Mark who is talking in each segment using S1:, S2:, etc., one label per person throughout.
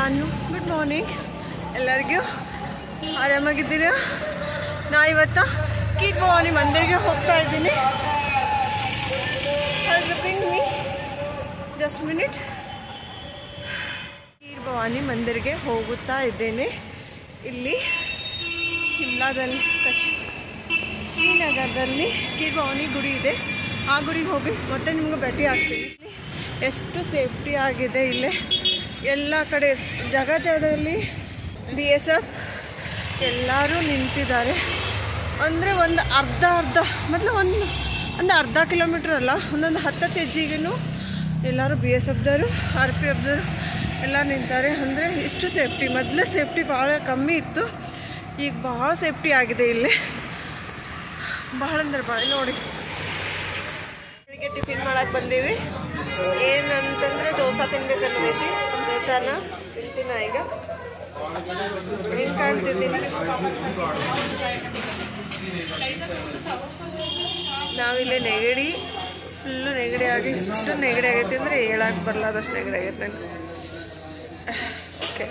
S1: ನಾನು good morning ಎಲ್ಲರಿಗೂ. ಆರಾಮಾಗಿದ್ದೀರಾ? ನಾ ಇವತ್ತು ಕೀರ್ ಭವಾನಿ ಮಂದಿರ್ಗೆ ಹೋಗ್ತಾ ಇದ್ದೀನಿ. Looking me just minute. ಕೀರ್ ಭವಾನಿ ಮಂದಿರ್ಗೆ ಹೋಗುತ್ತಾ ಇದ್ದೇನೆ. ಇಲ್ಲಿ ಶಿಮ್ಲಾದಲ್ಲಿ ಶ್ರೀನಗರದಲ್ಲಿ ಕೀರ್ ಭವಾನಿ ಗುಡಿ ಇದೆ. ಆ ಗುಡಿಗೆ ಹೋಗಿ ಮತ್ತೆ ನಿಮ್ಗೆ ಭೇಟಿ ಆಗ್ತೀನಿ. ಎಷ್ಟು ಸೇಫ್ಟಿ ಆಗಿದೆ ಇಲ್ಲಿ. ಎಲ್ಲ ಕಡೆ ಜಾಗದಲ್ಲಿ BSF ಎಲ್ಲರೂ ನಿಂತಿದ್ದಾರೆ. ಅಂದರೆ ಒಂದು ಅರ್ಧ ಮೊದಲು ಒಂದು ಅರ್ಧ ಕಿಲೋಮೀಟ್ರ್ ಅಲ್ಲ, ಒಂದೊಂದು 10 ಹೆಜ್ಜೆಗೂ ಎಲ್ಲರೂ BSFದವರು RPFದವರು ಎಲ್ಲ ನಿಂತಾರೆ. ಅಂದರೆ ಇಷ್ಟು ಸೇಫ್ಟಿ. ಮೊದಲು ಸೇಫ್ಟಿ ಭಾಳ ಕಮ್ಮಿ ಇತ್ತು, ಈಗ ಭಾಳ ಸೇಫ್ಟಿ ಆಗಿದೆ ಇಲ್ಲಿ. ಭಾಳ ಅಂದ್ರೆ ಭಾಳ. ನೋಡಿ, ಬೆಳಿಗ್ಗೆ ಟಿಫಿನ್ ಮಾಡಕ್ಕೆ ಬಂದೀವಿ. ಏನಂತಂದರೆ ದೋಸೆ ತಿನ್ಬೇಕನ್ನೋದೈತಿ. ದೋಸಾನ ತಿಂತೀನ ಈಗ. ಹೆಂಗೆ ಕಾಣ್ತಿದ್ದೀನಿ? ನಾವಿಲ್ಲೇ ನೆಗಡಿ, ಫುಲ್ಲು ನೆಗಡಿ ಆಗಿ ಇಷ್ಟು ನೆಗಡಿ ಆಗೈತಿ ಅಂದರೆ ಹೇಳಕ್ಕೆ ಬರಲಾದಷ್ಟು ನೆಗಡಿ ಆಗೈತೆ ನನಗೆ. ಓಕೆ,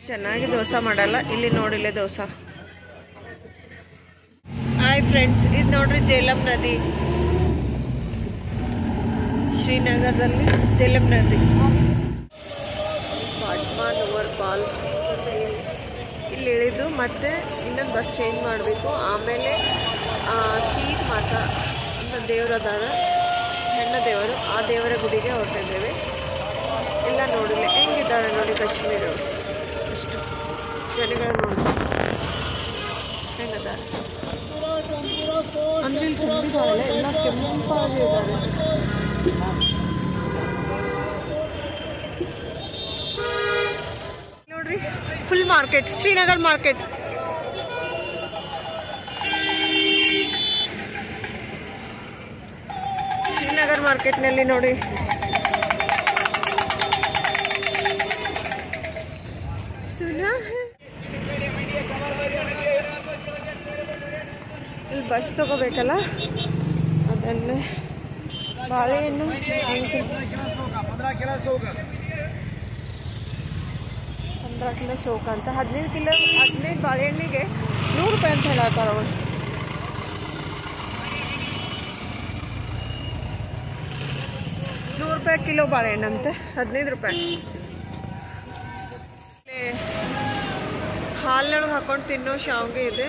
S1: ಚೆನ್ನಾಗಿ ದೋಸೆ ಮಾಡಲ್ಲ ಇಲ್ಲಿ. ನೋಡಿಲ್ಲೇ ದೋಸೆ. ಹಾಯ್ ಫ್ರೆಂಡ್ಸ್, ಇದು ನೋಡ್ರಿ ಜೇಲಂ ನದಿ. ಶ್ರೀನಗರದಲ್ಲಿ ಜೇಲಂ ನದಿ. ಪಾಟ್ಮಾನ್ ಓವರ್ ಪಾಲ್ ಇಲ್ಲಿ ಇಳಿದು ಮತ್ತೆ ಇನ್ನೊಂದು ಬಸ್ ಚೇಂಜ್ ಮಾಡಬೇಕು. ಆಮೇಲೆ ಕೀರ್ ಮಾತಾ ಅಂತ ದೇವರದಾರ, ಹೆಣ್ಣು ದೇವರು, ಆ ದೇವರ ಗುಡಿಗೆ ಹೊರಟಿದ್ದೇವೆ. ಎಲ್ಲ ನೋಡಿಲ್ಲ ಹೆಂಗಿದ್ದಾರೆ ನೋಡಿ ಕಾಶ್ಮೀರವರು. ಅಷ್ಟು ಜನಗಳು ನೋಡಿ ಹೆಂಗದಾರೆ ಅಂದ್ರೆ ಇಲ್ಲಿ ತುಂಬಿದ್ದಾರೆ. ಎಲ್ಲ ಕೆಂಪಾಗಿದ್ದಾರೆ. ನೋಡ್ರಿ, full market, Srinagar market. Srinagar ಮಾರ್ಕೆಟ್ನಲ್ಲಿ ನೋಡಿ ಇಲ್ಲಿ ಬಸ್ ತಗೋಬೇಕಲ್ಲ, ಅದನ್ನೇ ಬಾಳೆಹಣ್ಣು 15 ಕಿಲೋ ಶೋಕ ಅಂತ 15 ಬಾಳೆಹಣ್ಣಿಗೆ 100 ರೂಪಾಯಿ ಅಂತ ಹೇಳತ್ತಾರ ಅವರು. ₹100 ಕಿಲೋ ಬಾಳೆಹಣ್ಣಂತೆ, 15 ರೂಪಾಯಿ. ಹಾಲಿನೊಳಗೆ ಹಾಕೊಂಡು ತಿನ್ನೋ ಶಾವಿಗೆ ಇದೆ.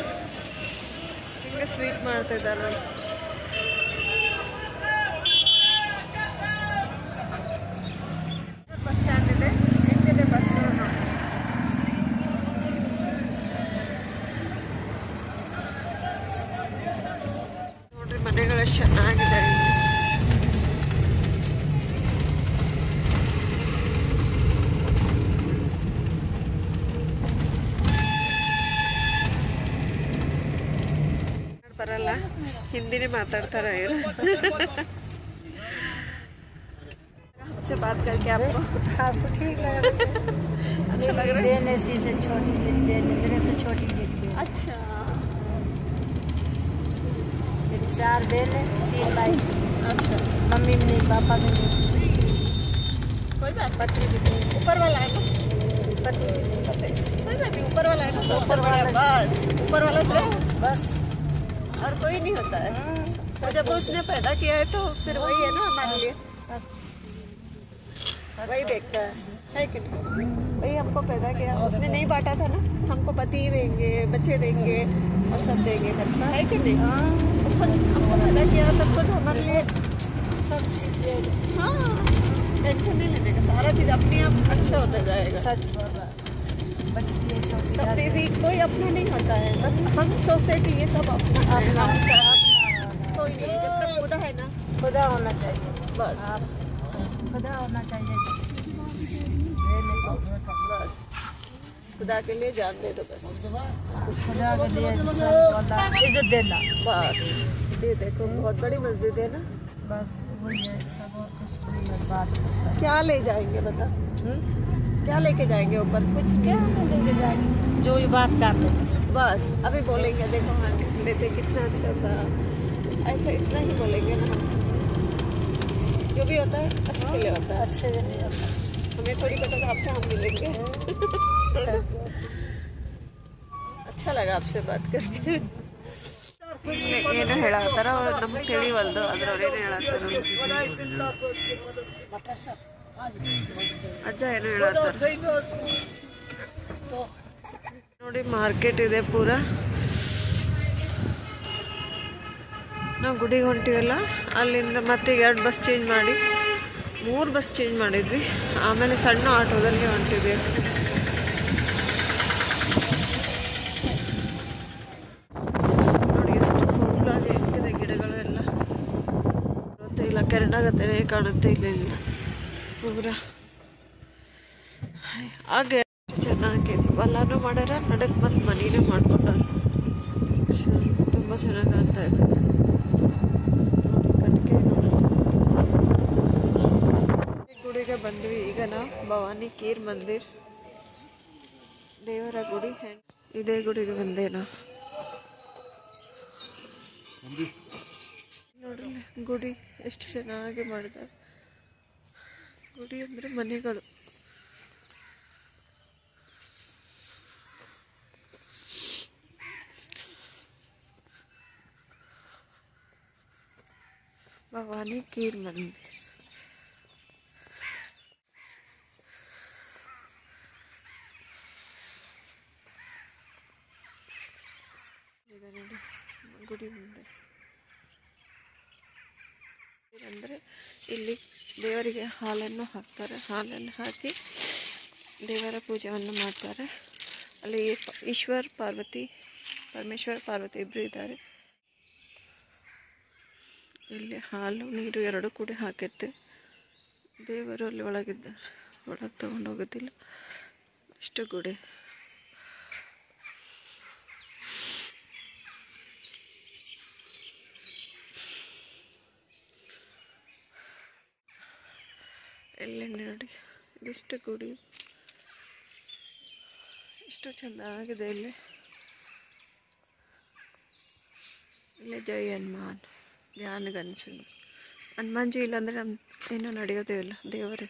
S1: ಹಿಂಗೆ ಸ್ವೀಟ್ ಮಾಡ್ತಾ ಇದ್ದಾರೆ ನೋಡಿ. ಬಸ್ ಸ್ಟ್ಯಾಂಡ್ ಇದೆ. ಹೆಂಗಿದೆ ಬಸ್ಗಳು ನೋಡಿ. ನೋಡ್ರಿ, ಮನೆಗಳು ಚೆನ್ನಾಗಿದೆ. ಬರಲ್ಲ, ಹಿಂದಿನೇ माताड़ता से बात करके आपको ठीक लग रहा है? अच्छा लग रहा है? ऐसी से छोटी मेरे से छोटी दिखती है। अच्छा, मेरी 4 बहन है, 3 भाई। अच्छा, मम्मी में नहीं, पापा में नहीं। कोई बात, पति भी नहीं, ऊपर वाला है ना, पति भी नहीं, पति कोई बात नहीं, ऊपर वाला है ना, ऊपर वाला बस, ऊपर वाला से बस और कोई नहीं होता है। तो जब उसने पैदा किया है तो फिर वही है ना हमारे लिए, वही देखता है कि नहीं? वही हमको पैदा किया, उसने नहीं बांटा था ना, हमको पति देंगे, बच्चे देंगे और सब देंगे करता है कि नहीं? तो खुद हमको पैदा किया तो खुद हमारे लिए सब चीज दे। हाँ, टेंशन नहीं लेने का, सारा चीज अपने आप अच्छा होता जाएगा। सच बोल रहा है। कभी भी कोई अपना नहीं होता है, बस हम सोचते हैं कि ये सब अपना कोई नहीं, जब तक खुदा है ना, खुदा होना चाहिए, बस खुदा होना चाहिए। बस खुदा के लिए जान दे दो, बस खुदा के लिए इज्जत देना, बस। ये देखो बहुत बड़ी मस्जिद है ना, बस वही है सब। और कुछ बात क्या ले जाएंगे बता? क्या लेके जाएंगे ऊपर? कुछ क्या हमें लेके जाएंगे, जो ये बात कर लो बस। अभी बोलेंगे देखो हाँ लेते कितना अच्छा था, ऐसे इतना ही बोलेंगे ना। जो भी होता है अच्छे के लिए होता है, अच्छे के लिए होता है। हमें थोड़ी पता था आपसे हम मिलेंगे। अच्छा लगा आपसे बात करके। ಏನೋ ಹೇಳತ್ತಾರ ನಮ್ಗೆ ತಿಳಿವಲ್ದು ಅದ್ರವ್ರೇನು ಹೇಳತ್ತಾರ ಅಜ್ಜ ಏನೋ ಹೇಳತ್ತಾರ ನೋಡಿ ಮಾರ್ಕೆಟ್ ಇದೆ ಪೂರಾ ನಾವು ಗುಡಿಗೆ ಹೊಂಟಿವಲ್ಲ ಅಲ್ಲಿಂದ ಮತ್ತೆ 2 ಬಸ್ ಚೇಂಜ್ ಮಾಡಿ 3 ಬಸ್ ಚೇಂಜ್ ಮಾಡಿದ್ವಿ ಆಮೇಲೆ ಸಣ್ಣ ಆಟೋದಲ್ಲಿ ಹೊಂಟಿದ್ವಿ ಕೆರಡಾಗತ್ತೆ ಕಾಣುತ್ತೆ ಇಲ್ಲ ಪೂರ ಹಾಗೆ ಚೆನ್ನಾಗಿ ಹೊಲನೂ ಮಾಡ್ಯಾರ ನಡಕ್ ಮತ್ತು ಮನಿನೂ ಮಾಡ್ಕೊಂಡಾರ ತುಂಬ ಚೆನ್ನಾಗಿ ಕಾಣ್ತಾ ಇದೆ ಗುಡಿಗೆ ಬಂದ್ವಿ ಈಗ ನಾವು ಭವಾನಿ ಕೀರ್ ಮಂದಿರ್ ದೇವರ ಗುಡಿ ಇದೇ ಗುಡಿಗೆ ಬಂದೆ ನಾವು ನೋಡ್ರಿ ಗುಡಿ ಎಷ್ಟು ಚೆನ್ನಾಗಿ ಮಾಡಿದ್ದಾರೆ ಗುಡಿ ಅಂದರೆ ಮನೆಗಳು ಭವಾನಿ ಕೀರ್ ಮಂದಿರ್ ಇದೆ ನೋಡಿ ಗುಡಿ ಮುಂದೆ ಅಂದರೆ ಇಲ್ಲಿ ದೇವರಿಗೆ ಹಾಲನ್ನು ಹಾಕ್ತಾರೆ ಹಾಲನ್ನು ಹಾಕಿ ದೇವರ ಪೂಜೆಯನ್ನು ಮಾಡ್ತಾರೆ ಅಲ್ಲಿ ಪರಮೇಶ್ವರ ಪಾರ್ವತಿ ಇಬ್ಬರು ಇದ್ದಾರೆ ಇಲ್ಲಿ ಹಾಲು ನೀರು ಎರಡು ಕೂಡ ಹಾಕಿರ್ತೆ ದೇವರು ಅಲ್ಲಿ ಒಳಗಿದ್ದಾರೆ ಒಳಗೆ ತಗೊಂಡು ಹೋಗೋದಿಲ್ಲ ಇಷ್ಟು ಗುಡಿ ಎಲ್ಲಿ ನೋಡಿ ಇದಿಷ್ಟು ಗುಡಿ ಇಷ್ಟು ಚೆನ್ನಾಗಿದೆ ಇಲ್ಲಿ ಜೈ ಹನುಮಾನ್ ಧ್ಯಾನಗನ್ಸು ಹನುಮಾನ್ಜಿ ಇಲ್ಲಾಂದರೆ ನಮ್ಮ ಏನೂ ನಡೆಯೋದೇ ಇಲ್ಲ ದೇವರೇ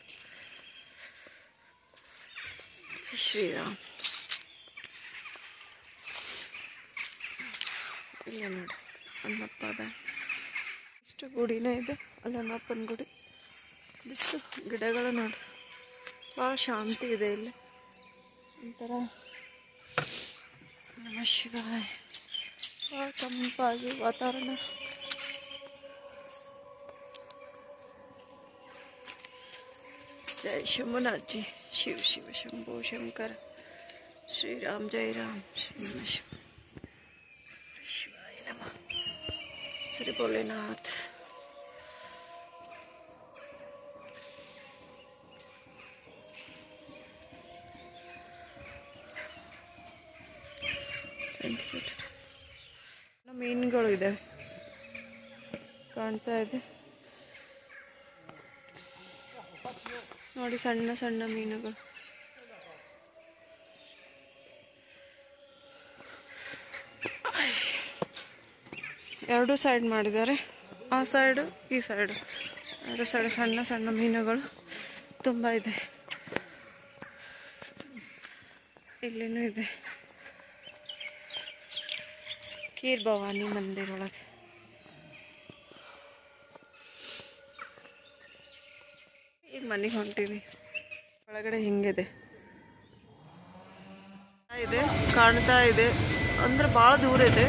S1: ಶ್ರೀರಾಮ್ ಇಲ್ಲ ನೋಡಿ ಹನುಮಪ್ಪ ಅದ ಇಷ್ಟು ಗುಡಿನೇ ಇದೆ ಅಲ್ಲಿ ಹನುಮಪ್ಪನ ಗುಡಿ ಇಷ್ಟು ಗಿಡಗಳು ನೋಡಿ ಭಾಳ ಶಾಂತಿ ಇದೆ ಇಲ್ಲಿ ಒಂಥರ ನಮಃ ಶಿವಾಯ ಭಾಳ ತಂಪಾಗಿ ವಾತಾವರಣ जय शंभुनाथ जी शिव शिव शंभो शंकर श्री राम जय राम श्री शिवाय नमः श्री भोलेनाथ ಮೀನುಗಳು ಇದೆ ಕಾಣ್ತಾ ಇದೆ ನೋಡಿ ಸಣ್ಣ ಸಣ್ಣ ಮೀನುಗಳು ಎರಡು ಸೈಡ್ ಮಾಡಿದ್ದಾರೆ ಆ ಸೈಡು ಈ ಸೈಡು ಎರಡು ಸೈಡ್ ಸಣ್ಣ ಸಣ್ಣ ಮೀನುಗಳು ತುಂಬ ಇದೆ ಇಲ್ಲಿನೂ ಇದೆ ಕೀರ್ ಭವಾನಿ ಮಂದಿರ ಒಳಗೆ ಈಗ ಮನೆಗೆ ಹೊಂಟೀವಿ ಒಳಗಡೆ ಹಿಂಗಿದೆ ಇದೆ ಕಾಣ್ತಾ ಇದೆ ಅಂದ್ರೆ ಭಾಳ ದೂರ ಇದೆ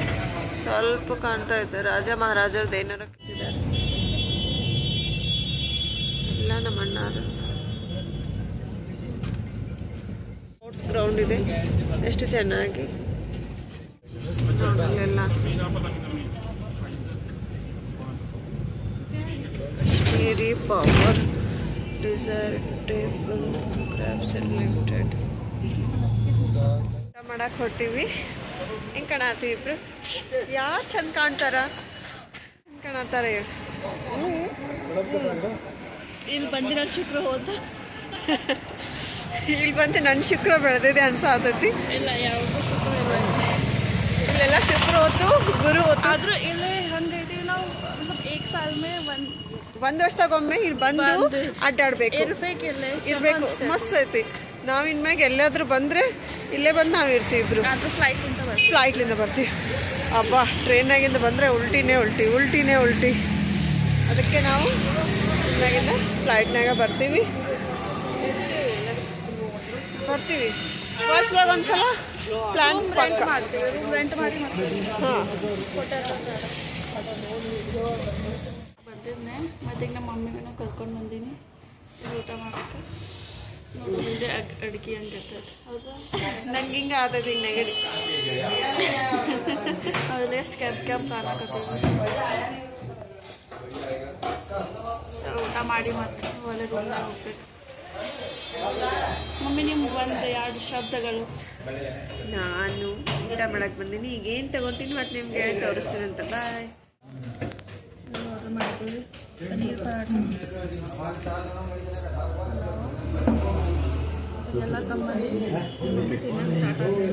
S1: ಸ್ವಲ್ಪ ಕಾಣ್ತಾ ಇದೆ ರಾಜ ಮಹಾರಾಜರದ್ದು ಏನಾರ ಕಟ್ಟಿದ್ದಾರೆ ಎಲ್ಲ ನಮ್ಮ ಅಣ್ಣಾರು ಸ್ಪೋರ್ಟ್ಸ್ ಗ್ರೌಂಡ್ ಇದೆ ಎಷ್ಟು ಚೆನ್ನಾಗಿ ನೋಡಲ್ಲೆಲ್ಲ ಕಾಶ್ಮೀರಿ ಪವರ್ ಡಿಸರ್ಟೇಬಲ್ ಕ್ರಾಬ್ಸ್ ಲಿಮಿಟೆಡ್ ಊಟ ಮಾಡಕ್ಕೆ ಹೊಟ್ಟಿವಿ ಹೆಂಗೆ ಕಾಣತ್ತೀವಿ ಇಬ್ರು ಯಾರು ಚಂದ ಕಾಣ್ತಾರ ಹೆಂಗೆ ಕಾಣತ್ತಾರ ಹೇಳಿ ಇಲ್ಲಿ ಬಂದು ನನ್ನ ಶುಕ್ರ ಹೋದ ಇಲ್ಲಿ ಬಂದು ನನ್ನ ಶುಕ್ರ ಬೆಳೆದಿದೆ ಅನ್ಸಾತತಿ ಇಲ್ಲ ಯಾವುದು ಶುಕ್ರ ಇಲ್ಲೆಲ್ಲ ಶುಕ್ರ ಹೊತ್ತು ಗುರು ಹೊತ್ತು
S2: ಆದ್ರೂ ಇಲ್ಲೇ ಹಂಗೈತಿ ನಾವು एक साल में 1
S1: ಒಂದ್ ವರ್ಷದಾಗೊಮ್ಮೆ ಇಲ್ಲಿ ಬಂದು ಅಡ್ಡಾಡ್ಬೇಕು ಇರ್ಬೇಕು. ಮಸ್ತ್ ಐತಿ. ನಾವ್ ಇನ್ಮ್ಯಾಗ ಎಲ್ಲಾದ್ರೂ ಬಂದ್ರೆ ಇಲ್ಲೇ ಬಂದು ನಾವ್ ಇರ್ತೀವಿ ಇಬ್ರು. ಫ್ಲೈಟ್ಲಿಂದ ಬರ್ತೀವಿ. ಅಬ್ಬಾ ಟ್ರೈನಾಗಿಂದ ಬಂದ್ರೆ ಉಲ್ಟಿನೇ ಉಲ್ಟಿ. ಅದಕ್ಕೆ ನಾವು ಇನ್ನಾಗಿಂದ ಫ್ಲೈಟ್ನಾಗ ಬರ್ತೀವಿ. ವರ್ಷದಾಗ ಒಂದ್ಸಲ ಪ್ಲಾನ್
S2: ರೆಂಟ್ ಮಾಡಿ
S1: ಹಾಂ
S2: ಬಂದಿದ್ದೆ. ಮತ್ತೆ ಈಗ ನಮ್ಮ ಮಮ್ಮಿಗೂ ಕರ್ಕೊಂಡು ಬಂದೀನಿ ಊಟ ಮಾಡೋಕ್ಕೆ. ನೋಡೋದಿದೆ ಅಡುಗೆ ಹಂಗಿರ್ತೈತೆ ಹೌದಾ.
S1: ನಂಗೆ ಹಿಂಗೆ ಆತೈತಿ ಈಗ ನೆಗಡಿ.
S2: ಅವೆಲ್ಲ ಎಷ್ಟು ಕ್ಯಾಬ್ ಕಾಣಕತ್ತೀವಿ. ಚಲೋ ಊಟ ಮಾಡಿ ಮತ್ತೆ ಒಳ್ಳೆ ರೂಮ್ದಾಗ ಹೋಗ್ಬೇಕು. ಮಮ್ಮಿ ನಿಮ್ಗೆ ಒಂದು 2 ಶಬ್ದಗಳು.
S1: ನಾನು ಊಟ ಮಾಡಕ್ಕೆ ಬಂದೀನಿ. ಈಗ ಏನು ತಗೊತೀನಿ ಮತ್ತು ನಿಮ್ಗೆ ತೋರಿಸ್ತೀನಿ ಅಂತ. ಬಾಯ್.
S2: ಆರ್ಡರ್ ಮಾಡ್ತೀವಿ ಪನ್ನೀರ್ ಪರಾಠ ಎಲ್ಲ ತಗೊಂಬಂದಿದ್ದೀನಿ. ತಿನ್ನೋಕೆ ಸ್ಟಾರ್ಟ್ ಆಗಿದೆ.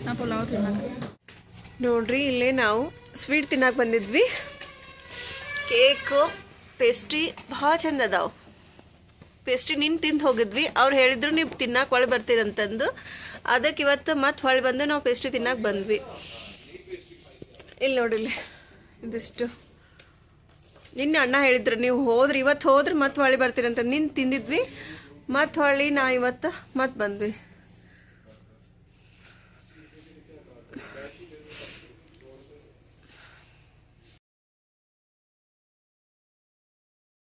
S2: ನಾ ಪಲಾವ್ ತಿನ್ನಕ್ಕೆ
S1: ನೋಡ್ರಿ ಇಲ್ಲೇ ನಾವು ಸ್ವೀಟ್ ತಿನ್ನಕ್ಕೆ ಬಂದಿದ್ವಿ. ಕೇಕು ಪೇಸ್ಟ್ರಿ ಭಾಳ ಚಂದ ಅದಾವ. ಪೇಸ್ಟ್ರಿ ನಿನ್ನ ತಿಂದು ಹೋಗಿದ್ವಿ. ಅವ್ರು ಹೇಳಿದ್ರು ನೀವು ತಿನ್ನಕ್ಕೆ ಹೊಳೆ ಬರ್ತೀರಂತಂದು. ಅದಕ್ಕೆ ಇವತ್ತು ಮತ್ತೆ ಹೊಳೆ ಬಂದು ನಾವು ಪೇಸ್ಟ್ರಿ ತಿನ್ನಕ್ಕೆ ಬಂದ್ವಿ. ಇಲ್ಲಿ ನೋಡಿಲ್ಲಿ ಇದಿಷ್ಟು. ನಿನ್ನೆ ಅಣ್ಣ ಹೇಳಿದ್ರು ನೀವು ಇವತ್ತು ಹೋದ್ರೆ ಮತ್ತೆ ಹೊಳೆ ಬರ್ತೀರಂತ. ನಿನ್ನ ತಿಂದಿದ್ವಿ. ಮತ್ತೆ ಹೊಳ್ಳಿ ನಾ ಇವತ್ತು ಮತ್ತೆ ಬಂದ್ವಿ.